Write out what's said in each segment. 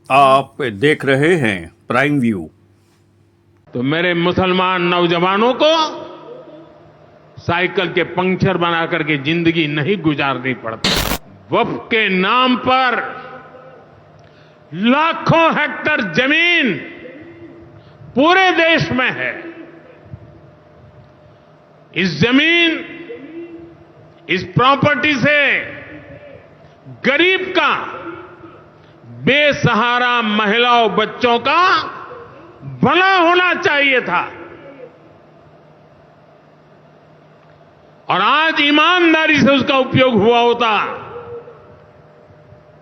आप देख रहे हैं प्राइम व्यू। तो मेरे मुसलमान नौजवानों को साइकिल के पंक्चर बना करके जिंदगी नहीं गुजारनी पड़ती। वक्फ के नाम पर लाखों हेक्टेयर जमीन पूरे देश में है। इस जमीन, इस प्रॉपर्टी से गरीब का, बेसहारा महिलाओं बच्चों का भला होना चाहिए था। और आज ईमानदारी से उसका उपयोग हुआ होता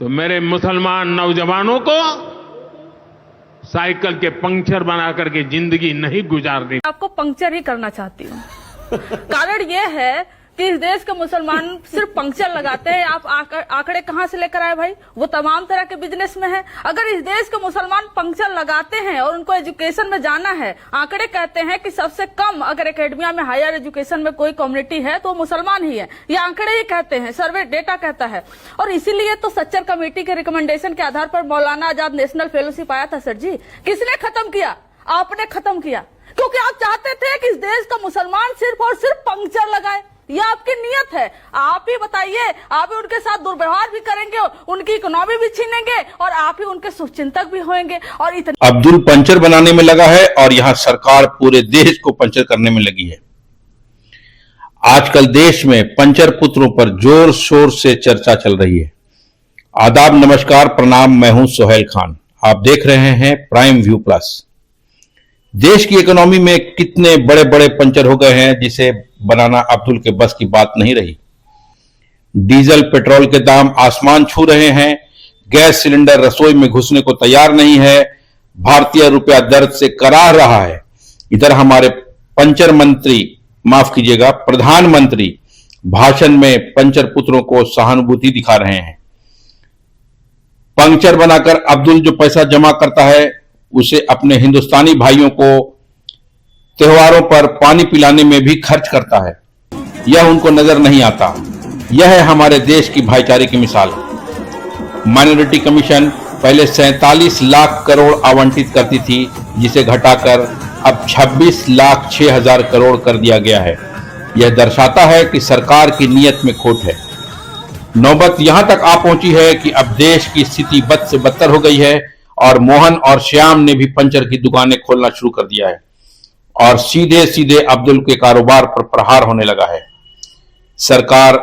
तो मेरे मुसलमान नौजवानों को साइकिल के पंक्चर बना करके जिंदगी नहीं गुजारनी। आपको पंक्चर ही करना चाहती हूँ। कारण यह है कि इस देश के मुसलमान सिर्फ पंक्चर लगाते हैं। आप आंकड़े कहां से लेकर आए भाई? वो तमाम तरह के बिजनेस में है। अगर इस देश के मुसलमान पंक्चर लगाते हैं और उनको एजुकेशन में जाना है, आंकड़े कहते हैं कि सबसे कम अगर एकेडमिया में हायर एजुकेशन में कोई कम्युनिटी है तो वो मुसलमान ही है। ये आंकड़े ही कहते हैं, सर्वे डेटा कहता है। और इसीलिए तो सच्चर कमेटी के रिकमेंडेशन के आधार पर मौलाना आजाद नेशनल फेलोशिप आया था। सर जी, किसने खत्म किया? आपने खत्म किया, क्योंकि आप चाहते थे कि इस देश का मुसलमान सिर्फ और सिर्फ पंक्चर लगाए। ये आपकी नियत है। आप ही बताइए, आप ही उनके साथ दुर्व्यवहार भी करेंगे, उनकी इकोनॉमी भी छीनेंगे और आप ही उनके शुभचिंतक भी होंगे। और इतने अब्दुल पंचर बनाने में लगा है और यहां सरकार पूरे देश को पंचर करने में लगी है। आजकल देश में पंचर पुत्रों पर जोर शोर से चर्चा चल रही है। आदाब, नमस्कार, प्रणाम। मैं हूं सोहेल खान। आप देख रहे हैं प्राइम व्यू प्लस। देश की इकोनॉमी में कितने बड़े बड़े पंचर हो गए हैं जिसे बनाना अब्दुल के बस की बात नहीं रही। डीजल पेट्रोल के दाम आसमान छू रहे हैं। गैस सिलेंडर रसोई में घुसने को तैयार नहीं है। भारतीय रुपया दर्द से कराह रहा है। इधर हमारे पंचर मंत्री, माफ कीजिएगा, प्रधानमंत्री भाषण में पंचर पुत्रों को सहानुभूति दिखा रहे हैं। पंक्चर बनाकर अब्दुल जो पैसा जमा करता है उसे अपने हिंदुस्तानी भाइयों को त्योहारों पर पानी पिलाने में भी खर्च करता है। यह उनको नजर नहीं आता। यह है हमारे देश की भाईचारे की मिसाल। माइनॉरिटी कमीशन पहले 47 लाख करोड़ आवंटित करती थी, जिसे घटाकर अब 26 लाख 6 हजार करोड़ कर दिया गया है। यह दर्शाता है कि सरकार की नीयत में खोट है। नौबत यहां तक आ पहुंची है कि अब देश की स्थिति बद से बदतर हो गई है और मोहन और श्याम ने भी पंचर की दुकानें खोलना शुरू कर दिया है और सीधे सीधे अब्दुल के कारोबार पर प्रहार होने लगा है। सरकार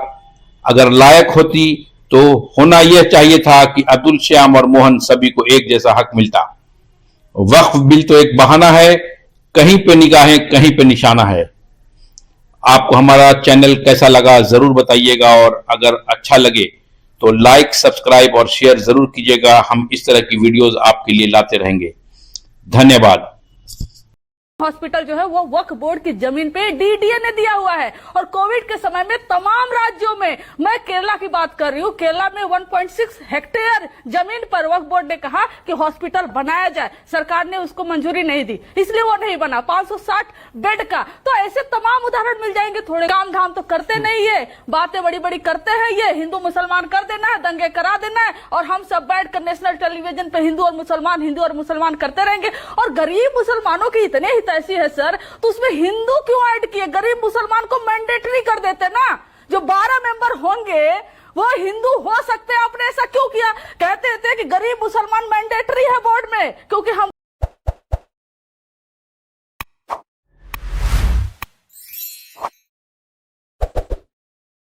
अगर लायक होती तो होना यह चाहिए था कि अब्दुल, श्याम और मोहन सभी को एक जैसा हक मिलता। वक्फ बिल तो एक बहाना है, कहीं पे निगाहें कहीं पे निशाना है। आपको हमारा चैनल कैसा लगा जरूर बताइएगा और अगर अच्छा लगे तो लाइक, सब्सक्राइब और शेयर जरूर कीजिएगा। हम इस तरह की वीडियोस आपके लिए लाते रहेंगे। धन्यवाद। हॉस्पिटल जो है वो वक्फ बोर्ड की जमीन पे डीडीए ने दिया हुआ है। और कोविड के समय में तमाम राज्यों में, मैं केरला की बात कर रही हूँ, केरला में 1.6 हेक्टेयर जमीन पर वक्फ बोर्ड ने कहा कि हॉस्पिटल बनाया जाए। सरकार ने उसको मंजूरी नहीं दी, इसलिए वो नहीं बना। 560 बेड का। तो ऐसे तमाम उदाहरण मिल जाएंगे। थोड़े काम धाम तो करते नहीं है, बातें बड़ी बड़ी करते हैं। ये हिंदू मुसलमान कर देना है, दंगे करा देना है और हम सब बैठकर नेशनल टेलीविजन पे हिंदू और मुसलमान करते रहेंगे। और गरीब मुसलमानों की इतने ही ऐसी है सर, तो उसमें हिंदू क्यों ऐड किए? गरीब मुसलमान को मैंडेटरी कर देते ना। जो 12 मेंबर होंगे वो हिंदू हो सकते हैं। आपने ऐसा क्यों किया? कहते थे कि गरीब मुसलमान मैंडेटरी है बोर्ड में, क्योंकि हम